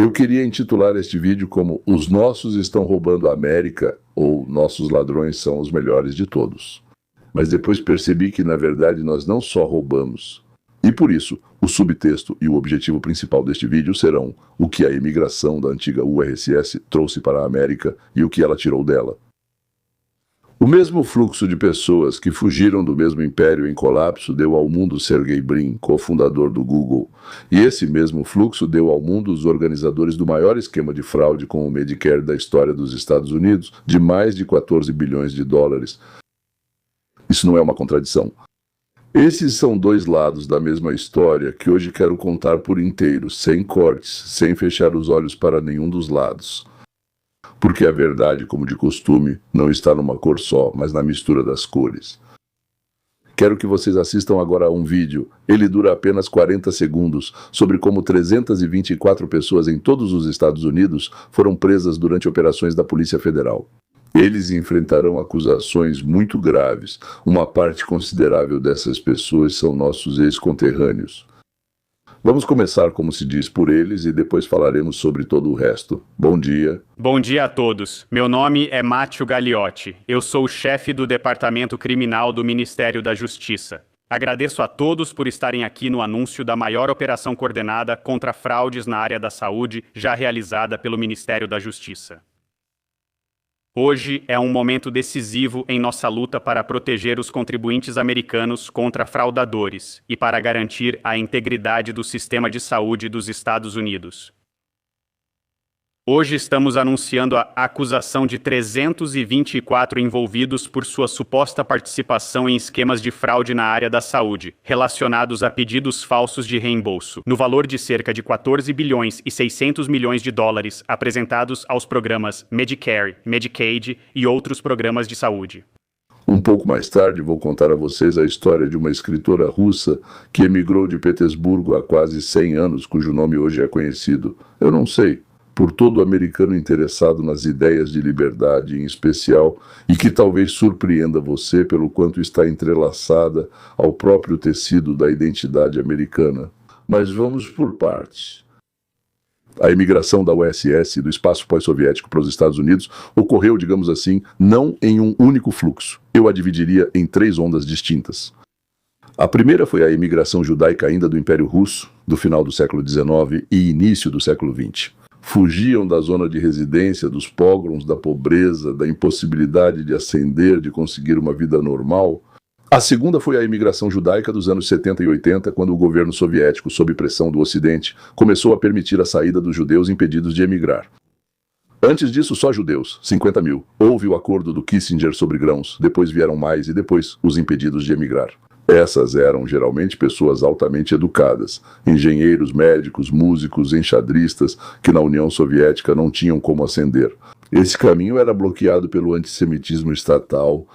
Eu queria intitular este vídeo como Os Nossos Estão Roubando a América ou Nossos Ladrões São os Melhores de Todos. Mas depois percebi que, na verdade, nós não só roubamos. E por isso, o subtexto e o objetivo principal deste vídeo serão o que a imigração da antiga URSS trouxe para a América e o que ela tirou dela. O mesmo fluxo de pessoas que fugiram do mesmo império em colapso deu ao mundo Sergey Brin, cofundador do Google. E esse mesmo fluxo deu ao mundo os organizadores do maior esquema de fraude com o Medicare da história dos Estados Unidos, de mais de 14 bilhões de dólares. Isso não é uma contradição. Esses são dois lados da mesma história que hoje quero contar por inteiro, sem cortes, sem fechar os olhos para nenhum dos lados. Porque a verdade, como de costume, não está numa cor só, mas na mistura das cores. Quero que vocês assistam agora a um vídeo, ele dura apenas 40 segundos, sobre como 324 pessoas em todos os Estados Unidos foram presas durante operações da Polícia Federal. Eles enfrentarão acusações muito graves. Uma parte considerável dessas pessoas são nossos ex-conterrâneos. Vamos começar, como se diz, por eles e depois falaremos sobre todo o resto. Bom dia. Bom dia a todos. Meu nome é Mátio Gagliotti. Eu sou o chefe do Departamento Criminal do Ministério da Justiça. Agradeço a todos por estarem aqui no anúncio da maior operação coordenada contra fraudes na área da saúde já realizada pelo Ministério da Justiça. Hoje é um momento decisivo em nossa luta para proteger os contribuintes americanos contra fraudadores e para garantir a integridade do sistema de saúde dos Estados Unidos. Hoje estamos anunciando a acusação de 324 envolvidos por sua suposta participação em esquemas de fraude na área da saúde, relacionados a pedidos falsos de reembolso, no valor de cerca de 14 bilhões e 600 milhões de dólares apresentados aos programas Medicare, Medicaid e outros programas de saúde. Um pouco mais tarde vou contar a vocês a história de uma escritora russa que emigrou de Petersburgo há quase 100 anos, cujo nome hoje é conhecido. Eu não sei. Por todo americano interessado nas ideias de liberdade em especial e que talvez surpreenda você pelo quanto está entrelaçada ao próprio tecido da identidade americana. Mas vamos por partes. A imigração da URSS do espaço pós-soviético para os Estados Unidos ocorreu, digamos assim, não em um único fluxo. Eu a dividiria em 3 ondas distintas. A primeira foi a imigração judaica ainda do Império Russo, do final do século XIX e início do século XX. Fugiam da zona de residência, dos pogroms, da pobreza, da impossibilidade de ascender, de conseguir uma vida normal. A segunda foi a imigração judaica dos anos 70 e 80, quando o governo soviético, sob pressão do Ocidente, começou a permitir a saída dos judeus impedidos de emigrar. Antes disso, só judeus, 50 mil. Houve o acordo do Kissinger sobre grãos, depois vieram mais e depois os impedidos de emigrar. Essas eram geralmente pessoas altamente educadas, engenheiros, médicos, músicos, enxadristas, que na União Soviética não tinham como ascender. Esse caminho era bloqueado pelo antissemitismo estatal.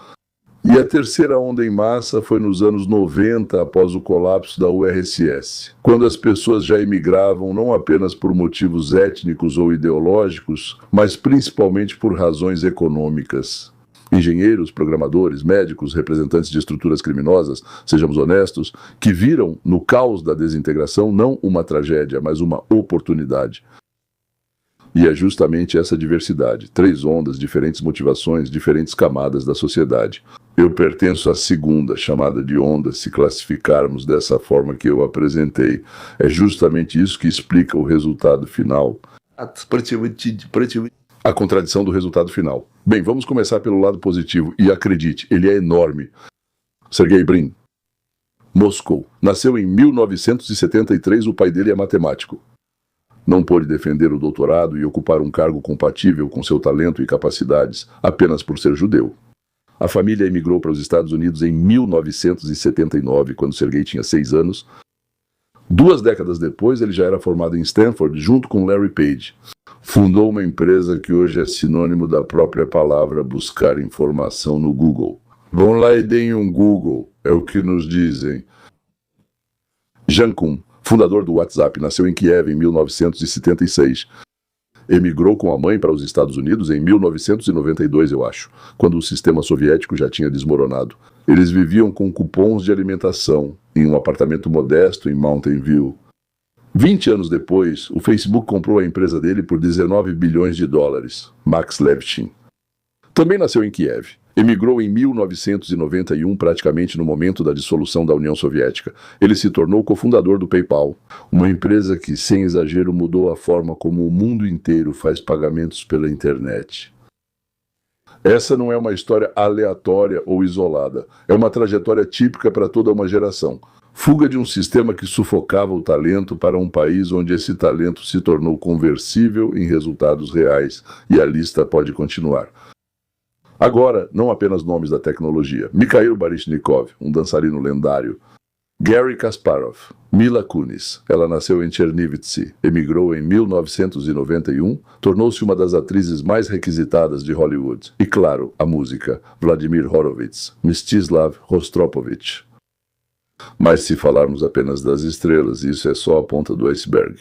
E a terceira onda em massa foi nos anos 90, após o colapso da URSS, quando as pessoas já emigravam não apenas por motivos étnicos ou ideológicos, mas principalmente por razões econômicas. Engenheiros, programadores, médicos, representantes de estruturas criminosas, sejamos honestos, que viram no caos da desintegração não uma tragédia, mas uma oportunidade. E é justamente essa diversidade, 3 ondas, diferentes motivações, diferentes camadas da sociedade. Eu pertenço à segunda, chamada de onda, se classificarmos dessa forma que eu apresentei. É justamente isso que explica o resultado final. A contradição do resultado final. Bem, vamos começar pelo lado positivo, e acredite, ele é enorme. Sergey Brin. Moscou. Nasceu em 1973, o pai dele é matemático. Não pôde defender o doutorado e ocupar um cargo compatível com seu talento e capacidades, apenas por ser judeu. A família emigrou para os Estados Unidos em 1979, quando Sergey tinha 6 anos. 2 décadas depois, ele já era formado em Stanford, junto com Larry Page. Fundou uma empresa que hoje é sinônimo da própria palavra buscar informação no Google. Vão lá e deem um Google, é o que nos dizem. Jan Koum, fundador do WhatsApp, nasceu em Kiev em 1976. Emigrou com a mãe para os Estados Unidos em 1992, eu acho, quando o sistema soviético já tinha desmoronado. Eles viviam com cupons de alimentação, em um apartamento modesto em Mountain View. 20 anos depois, o Facebook comprou a empresa dele por 19 bilhões de dólares. Max Levchin. Também nasceu em Kiev. Emigrou em 1991, praticamente no momento da dissolução da União Soviética. Ele se tornou cofundador do PayPal, uma empresa que, sem exagero, mudou a forma como o mundo inteiro faz pagamentos pela internet. Essa não é uma história aleatória ou isolada. É uma trajetória típica para toda uma geração. Fuga de um sistema que sufocava o talento para um país onde esse talento se tornou conversível em resultados reais. E a lista pode continuar. Agora, não apenas nomes da tecnologia. Mikhail Baryshnikov, um dançarino lendário. Garry Kasparov. Mila Kunis. Ela nasceu em Chernivtsi, emigrou em 1991, tornou-se uma das atrizes mais requisitadas de Hollywood. E claro, a música. Vladimir Horowitz. Mstislav Rostropovich. Mas se falarmos apenas das estrelas, isso é só a ponta do iceberg.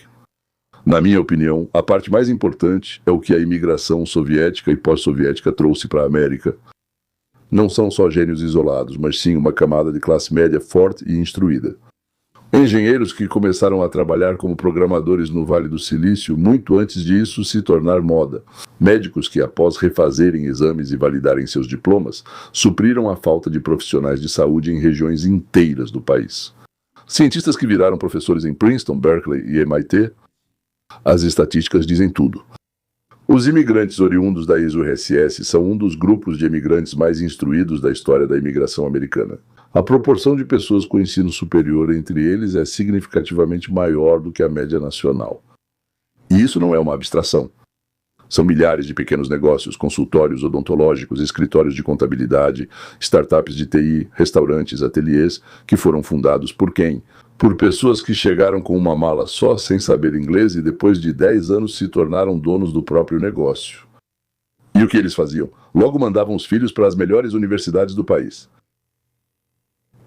Na minha opinião, a parte mais importante é o que a imigração soviética e pós-soviética trouxe para a América. Não são só gênios isolados, mas sim uma camada de classe média forte e instruída. Engenheiros que começaram a trabalhar como programadores no Vale do Silício muito antes disso se tornar moda. Médicos que, após refazerem exames e validarem seus diplomas, supriram a falta de profissionais de saúde em regiões inteiras do país. Cientistas que viraram professores em Princeton, Berkeley e MIT. As estatísticas dizem tudo. Os imigrantes oriundos da ex-URSS são um dos grupos de imigrantes mais instruídos da história da imigração americana. A proporção de pessoas com ensino superior entre eles é significativamente maior do que a média nacional. E isso não é uma abstração. São milhares de pequenos negócios, consultórios odontológicos, escritórios de contabilidade, startups de TI, restaurantes, ateliês, que foram fundados por quem? Por pessoas que chegaram com uma mala só, sem saber inglês, e depois de 10 anos se tornaram donos do próprio negócio. E o que eles faziam? Logo mandavam os filhos para as melhores universidades do país.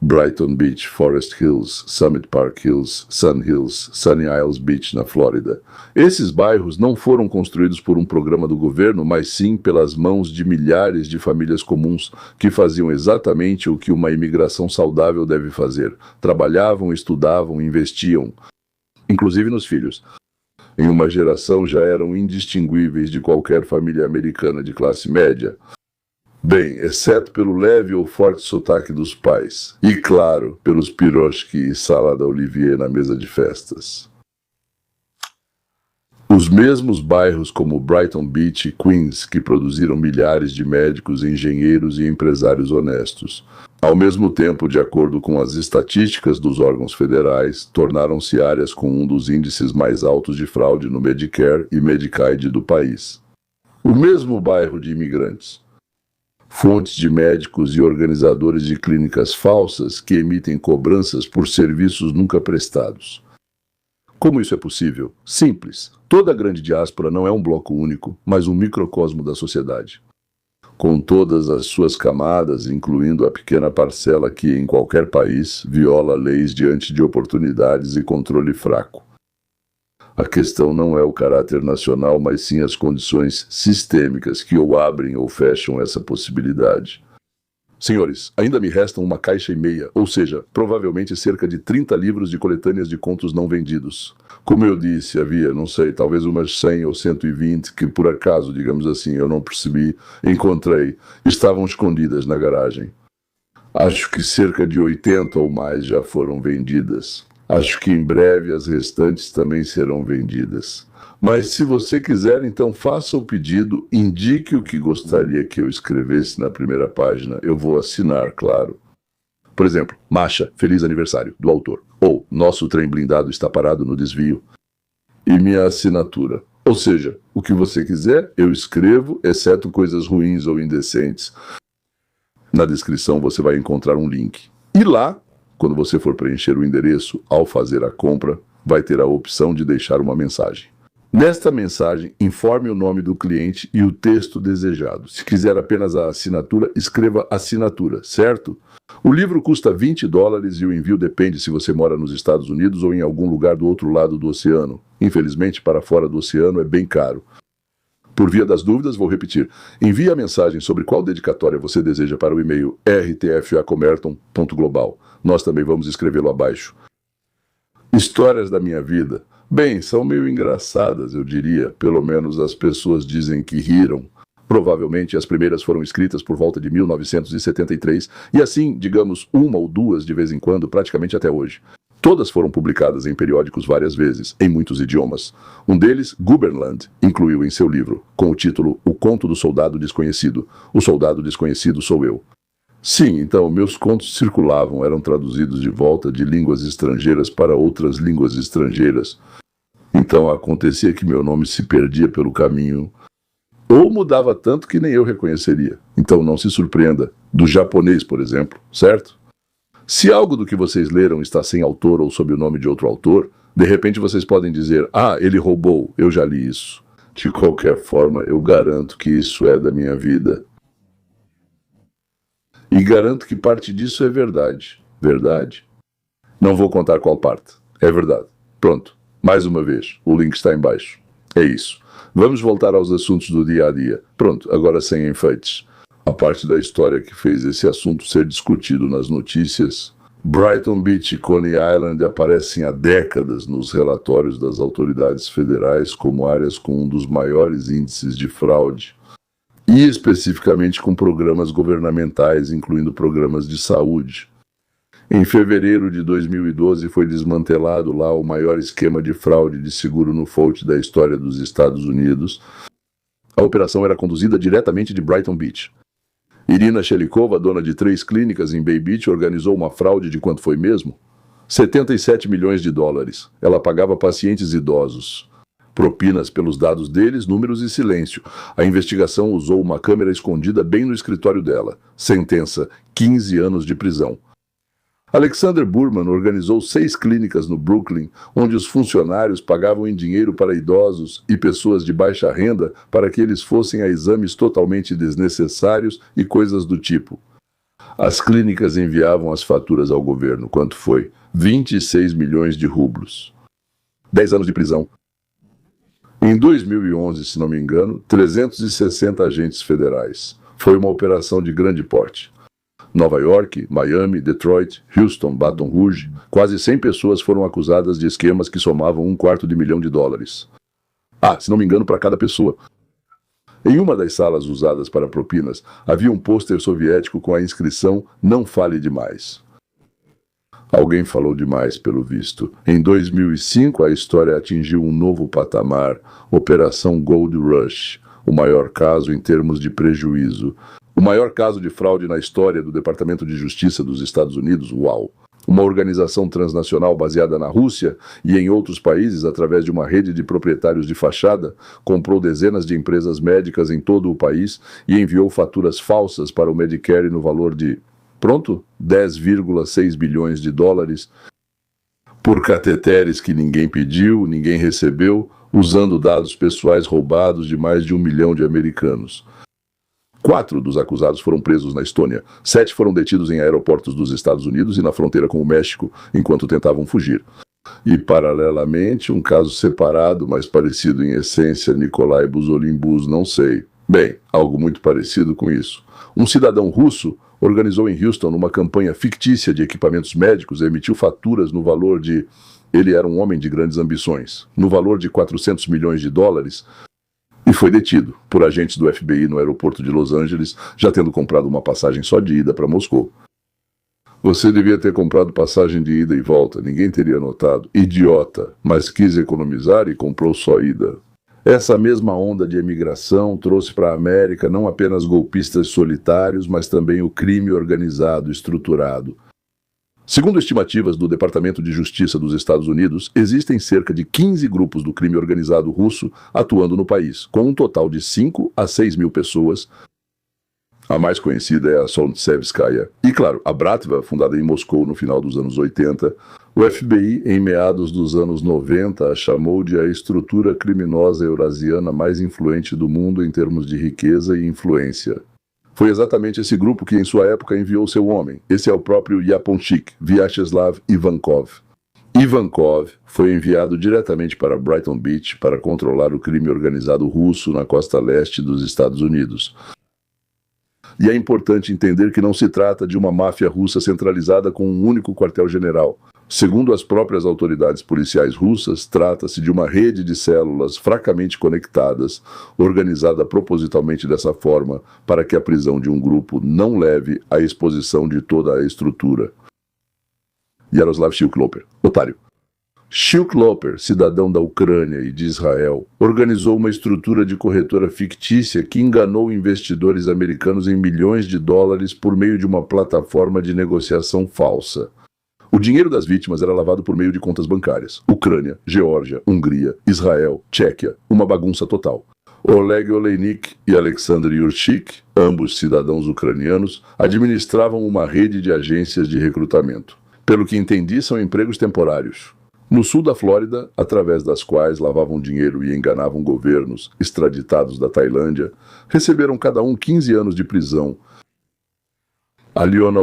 Brighton Beach, Forest Hills, Summit Park Hills, Sun Hills, Sunny Isles Beach, na Flórida. Esses bairros não foram construídos por um programa do governo, mas sim pelas mãos de milhares de famílias comuns que faziam exatamente o que uma imigração saudável deve fazer. Trabalhavam, estudavam, investiam, inclusive nos filhos. Em uma geração já eram indistinguíveis de qualquer família americana de classe média. Bem, exceto pelo leve ou forte sotaque dos pais. E, claro, pelos piroshki e salada Olivier na mesa de festas. Os mesmos bairros como Brighton Beach e Queens que produziram milhares de médicos, engenheiros e empresários honestos. Ao mesmo tempo, de acordo com as estatísticas dos órgãos federais, tornaram-se áreas com um dos índices mais altos de fraude no Medicare e Medicaid do país. O mesmo bairro de imigrantes. Fontes de médicos e organizadores de clínicas falsas que emitem cobranças por serviços nunca prestados. Como isso é possível? Simples. Toda a grande diáspora não é um bloco único, mas um microcosmo da sociedade. Com todas as suas camadas, incluindo a pequena parcela que, em qualquer país, viola leis diante de oportunidades e controle fraco. A questão não é o caráter nacional, mas sim as condições sistêmicas que ou abrem ou fecham essa possibilidade. Senhores, ainda me restam 1,5 caixas, ou seja, provavelmente cerca de 30 livros de coletâneas de contos não vendidos. Como eu disse, havia, não sei, talvez umas 100 ou 120 que por acaso, digamos assim, eu não percebi, encontrei, estavam escondidas na garagem. Acho que cerca de 80 ou mais já foram vendidas. Acho que em breve as restantes também serão vendidas. Mas se você quiser, então faça o pedido, indique o que gostaria que eu escrevesse na primeira página. Eu vou assinar, claro. Por exemplo, Masha, feliz aniversário, do autor. Ou, nosso trem blindado está parado no desvio. E minha assinatura. Ou seja, o que você quiser, eu escrevo, exceto coisas ruins ou indecentes. Na descrição você vai encontrar um link. E lá, quando você for preencher o endereço, ao fazer a compra, vai ter a opção de deixar uma mensagem. Nesta mensagem, informe o nome do cliente e o texto desejado. Se quiser apenas a assinatura, escreva assinatura, certo? O livro custa $20 e o envio depende se você mora nos Estados Unidos ou em algum lugar do outro lado do oceano. Infelizmente, para fora do oceano é bem caro. Por via das dúvidas, vou repetir. Envie a mensagem sobre qual dedicatória você deseja para o e-mail rtfacomerton.global. Nós também vamos escrevê-lo abaixo. Histórias da minha vida. Bem, são meio engraçadas, eu diria. Pelo menos as pessoas dizem que riram. Provavelmente as primeiras foram escritas por volta de 1973, e assim, digamos, uma ou duas de vez em quando, praticamente até hoje. Todas foram publicadas em periódicos várias vezes, em muitos idiomas. Um deles, Guberland, incluiu em seu livro, com o título O Conto do Soldado Desconhecido. O Soldado Desconhecido sou eu. Sim, então, meus contos circulavam, eram traduzidos de volta de línguas estrangeiras para outras línguas estrangeiras. Então acontecia que meu nome se perdia pelo caminho, ou mudava tanto que nem eu reconheceria. Então não se surpreenda, do japonês, por exemplo, certo? Se algo do que vocês leram está sem autor ou sob o nome de outro autor, de repente vocês podem dizer, ah, ele roubou, eu já li isso. De qualquer forma, eu garanto que isso é da minha vida. E garanto que parte disso é verdade. Verdade? Não vou contar qual parte. É verdade. Pronto. Mais uma vez. O link está embaixo. É isso. Vamos voltar aos assuntos do dia a dia. Pronto, agora sem enfeites. A parte da história que fez esse assunto ser discutido nas notícias. Brighton Beach e Coney Island aparecem há décadas nos relatórios das autoridades federais como áreas com um dos maiores índices de fraude. E especificamente com programas governamentais, incluindo programas de saúde. Em fevereiro de 2012 foi desmantelado lá o maior esquema de fraude de seguro no Folt da história dos Estados Unidos. A operação era conduzida diretamente de Brighton Beach. Irina Shelikova, dona de 3 clínicas em Bay Beach, organizou uma fraude de quanto foi mesmo? 77 milhões de dólares. Ela pagava pacientes idosos. Propinas pelos dados deles, números e silêncio. A investigação usou uma câmera escondida bem no escritório dela. Sentença: 15 anos de prisão. Alexander Burman organizou 6 clínicas no Brooklyn, onde os funcionários pagavam em dinheiro para idosos e pessoas de baixa renda para que eles fossem a exames totalmente desnecessários e coisas do tipo. As clínicas enviavam as faturas ao governo. Quanto foi? 26 milhões de rublos. 10 anos de prisão. Em 2011, se não me engano, 360 agentes federais. Foi uma operação de grande porte. Nova York, Miami, Detroit, Houston, Baton Rouge, quase 100 pessoas foram acusadas de esquemas que somavam $250 mil. Ah, se não me engano, para cada pessoa. Em uma das salas usadas para propinas, havia um pôster soviético com a inscrição "Não fale demais". Alguém falou demais, pelo visto. Em 2005, a história atingiu um novo patamar, Operação Gold Rush, o maior caso em termos de prejuízo. O maior caso de fraude na história do Departamento de Justiça dos Estados Unidos, UAU. Uma organização transnacional baseada na Rússia e em outros países, através de uma rede de proprietários de fachada, comprou dezenas de empresas médicas em todo o país e enviou faturas falsas para o Medicare no valor de, pronto, 10,6 bilhões de dólares por cateteres que ninguém pediu, ninguém recebeu, usando dados pessoais roubados de mais de 1 milhão de americanos. 4 dos acusados foram presos na Estônia, 7 foram detidos em aeroportos dos Estados Unidos e na fronteira com o México, enquanto tentavam fugir. E, paralelamente, um caso separado, mas parecido em essência, Nikolai Buzolin-Buz, não sei. Bem, algo muito parecido com isso. Um cidadão russo organizou em Houston uma campanha fictícia de equipamentos médicos e emitiu faturas no valor de... Ele era um homem de grandes ambições. No valor de 400 milhões de dólares... E foi detido por agentes do FBI no aeroporto de Los Angeles, já tendo comprado uma passagem só de ida para Moscou. Você devia ter comprado passagem de ida e volta, ninguém teria notado. Idiota, mas quis economizar e comprou só ida. Essa mesma onda de emigração trouxe para a América não apenas golpistas solitários, mas também o crime organizado, estruturado. Segundo estimativas do Departamento de Justiça dos Estados Unidos, existem cerca de 15 grupos do crime organizado russo atuando no país, com um total de 5 a 6 mil pessoas. A mais conhecida é a Solntseevskaya. E, claro, a Bratva, fundada em Moscou no final dos anos 80. O FBI, em meados dos anos 90, a chamou de a estrutura criminosa eurasiana mais influente do mundo em termos de riqueza e influência. Foi exatamente esse grupo que, em sua época, enviou seu homem. Esse é o próprio Yaponchik, Vyacheslav Ivankov. Ivankov foi enviado diretamente para Brighton Beach para controlar o crime organizado russo na costa leste dos Estados Unidos. E é importante entender que não se trata de uma máfia russa centralizada com um único quartel-general. Segundo as próprias autoridades policiais russas, trata-se de uma rede de células fracamente conectadas, organizada propositalmente dessa forma para que a prisão de um grupo não leve à exposição de toda a estrutura. Yaroslav Shilkloper, otário. Shilkloper, cidadão da Ucrânia e de Israel, organizou uma estrutura de corretora fictícia que enganou investidores americanos em milhões de dólares por meio de uma plataforma de negociação falsa. O dinheiro das vítimas era lavado por meio de contas bancárias. Ucrânia, Geórgia, Hungria, Israel, Tchequia, uma bagunça total. Oleg Oleinik e Alexander Yurchik, ambos cidadãos ucranianos, administravam uma rede de agências de recrutamento. Pelo que entendi, são empregos temporários. No sul da Flórida, através das quais lavavam dinheiro e enganavam governos extraditados da Tailândia, receberam cada um 15 anos de prisão. Aliona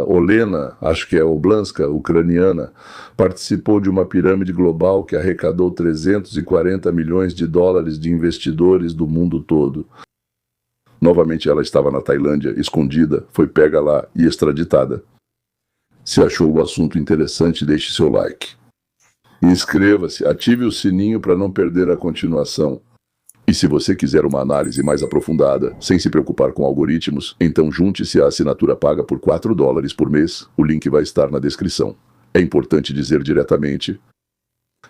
Olena, acho que é Oblanska, ucraniana, participou de uma pirâmide global que arrecadou 340 milhões de dólares de investidores do mundo todo. Novamente ela estava na Tailândia, escondida, foi pega lá e extraditada. Se achou o assunto interessante, deixe seu like. Inscreva-se, ative o sininho para não perder a continuação. E se você quiser uma análise mais aprofundada, sem se preocupar com algoritmos, então junte-se à assinatura paga por $4 por mês. O link vai estar na descrição. É importante dizer diretamente: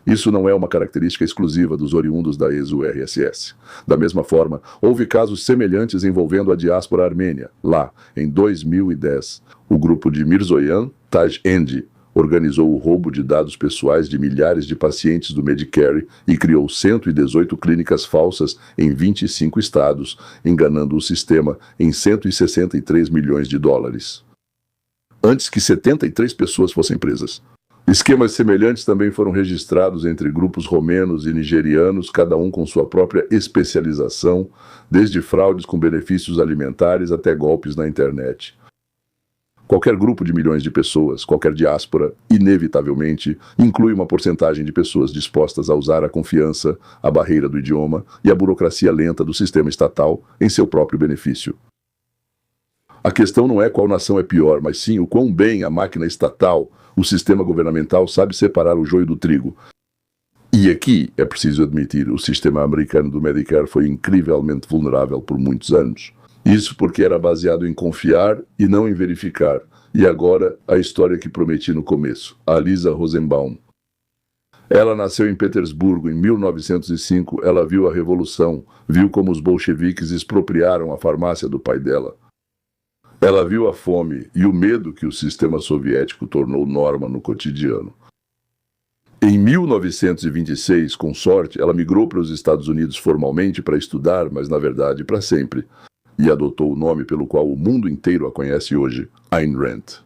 isso não é uma característica exclusiva dos oriundos da ex-URSS. Da mesma forma, houve casos semelhantes envolvendo a diáspora armênia. Lá, em 2010, o grupo de Mirzoyan Tajendi organizou o roubo de dados pessoais de milhares de pacientes do Medicare e criou 118 clínicas falsas em 25 estados, enganando o sistema em 163 milhões de dólares. Antes que 73 pessoas fossem presas. Esquemas semelhantes também foram registrados entre grupos romenos e nigerianos, cada um com sua própria especialização, desde fraudes com benefícios alimentares até golpes na internet. Qualquer grupo de milhões de pessoas, qualquer diáspora, inevitavelmente, inclui uma porcentagem de pessoas dispostas a usar a confiança, a barreira do idioma e a burocracia lenta do sistema estatal em seu próprio benefício. A questão não é qual nação é pior, mas sim o quão bem a máquina estatal, o sistema governamental, sabe separar o joio do trigo. E aqui, é preciso admitir, o sistema americano do Medicare foi incrivelmente vulnerável por muitos anos. Isso porque era baseado em confiar e não em verificar. E agora, a história que prometi no começo, a Lisa Rosenbaum. Ela nasceu em Petersburgo em 1905, ela viu a Revolução, viu como os bolcheviques expropriaram a farmácia do pai dela. Ela viu a fome e o medo que o sistema soviético tornou norma no cotidiano. Em 1926, com sorte, ela migrou para os Estados Unidos formalmente para estudar, mas na verdade para sempre. E adotou o nome pelo qual o mundo inteiro a conhece hoje, Ayn Rand.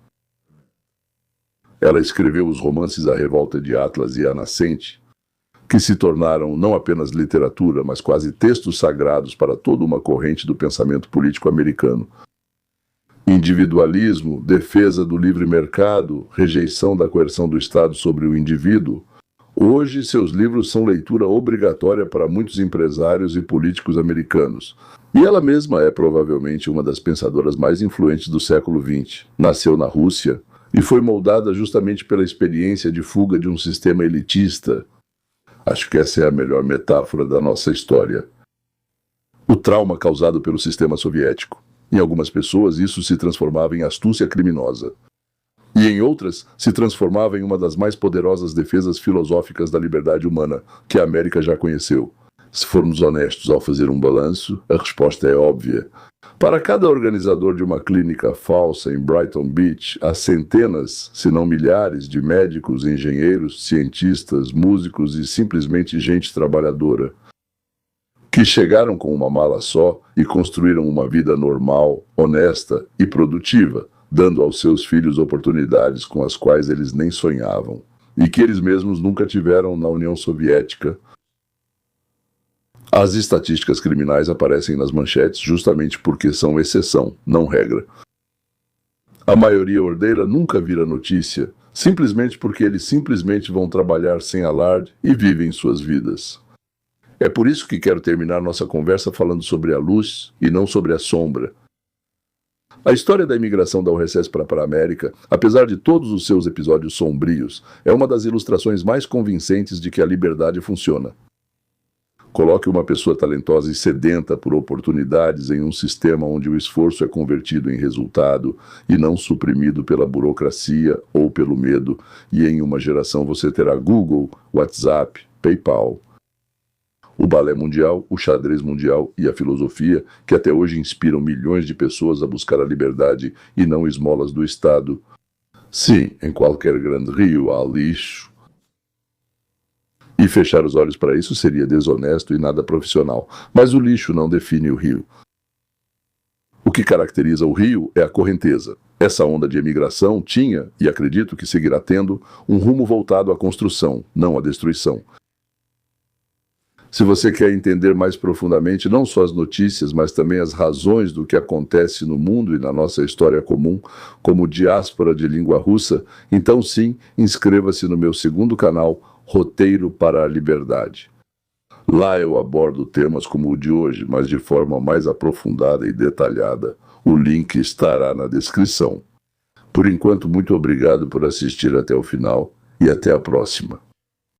Ela escreveu os romances A Revolta de Atlas e A Nascente, que se tornaram não apenas literatura, mas quase textos sagrados para toda uma corrente do pensamento político americano. Individualismo, defesa do livre mercado, rejeição da coerção do Estado sobre o indivíduo. Hoje, seus livros são leitura obrigatória para muitos empresários e políticos americanos. E ela mesma é provavelmente uma das pensadoras mais influentes do século XX. Nasceu na Rússia e foi moldada justamente pela experiência de fuga de um sistema elitista. Acho que essa é a melhor metáfora da nossa história. O trauma causado pelo sistema soviético. Em algumas pessoas, isso se transformava em astúcia criminosa. E em outras, se transformava em uma das mais poderosas defesas filosóficas da liberdade humana que a América já conheceu. Se formos honestos ao fazer um balanço, a resposta é óbvia. Para cada organizador de uma clínica falsa em Brighton Beach, há centenas, se não milhares, de médicos, engenheiros, cientistas, músicos e simplesmente gente trabalhadora, que chegaram com uma mala só e construíram uma vida normal, honesta e produtiva, dando aos seus filhos oportunidades com as quais eles nem sonhavam, e que eles mesmos nunca tiveram na União Soviética. As estatísticas criminais aparecem nas manchetes justamente porque são exceção, não regra. A maioria ordeira nunca vira notícia, simplesmente porque eles simplesmente vão trabalhar sem alarde e vivem suas vidas. É por isso que quero terminar nossa conversa falando sobre a luz e não sobre a sombra. A história da imigração da URSS para a América, apesar de todos os seus episódios sombrios, é uma das ilustrações mais convincentes de que a liberdade funciona. Coloque uma pessoa talentosa e sedenta por oportunidades em um sistema onde o esforço é convertido em resultado e não suprimido pela burocracia ou pelo medo, e em uma geração você terá Google, WhatsApp, PayPal, o balé mundial, o xadrez mundial e a filosofia, que até hoje inspiram milhões de pessoas a buscar a liberdade e não esmolas do Estado. Sim, em qualquer grande rio há lixo. E fechar os olhos para isso seria desonesto e nada profissional. Mas o lixo não define o rio. O que caracteriza o rio é a correnteza. Essa onda de emigração tinha, e acredito que seguirá tendo, um rumo voltado à construção, não à destruição. Se você quer entender mais profundamente não só as notícias, mas também as razões do que acontece no mundo e na nossa história comum, como diáspora de língua russa, então sim, inscreva-se no meu segundo canal, Roteiro para a Liberdade. Lá eu abordo temas como o de hoje, mas de forma mais aprofundada e detalhada. O link estará na descrição. Por enquanto, muito obrigado por assistir até o final e até a próxima.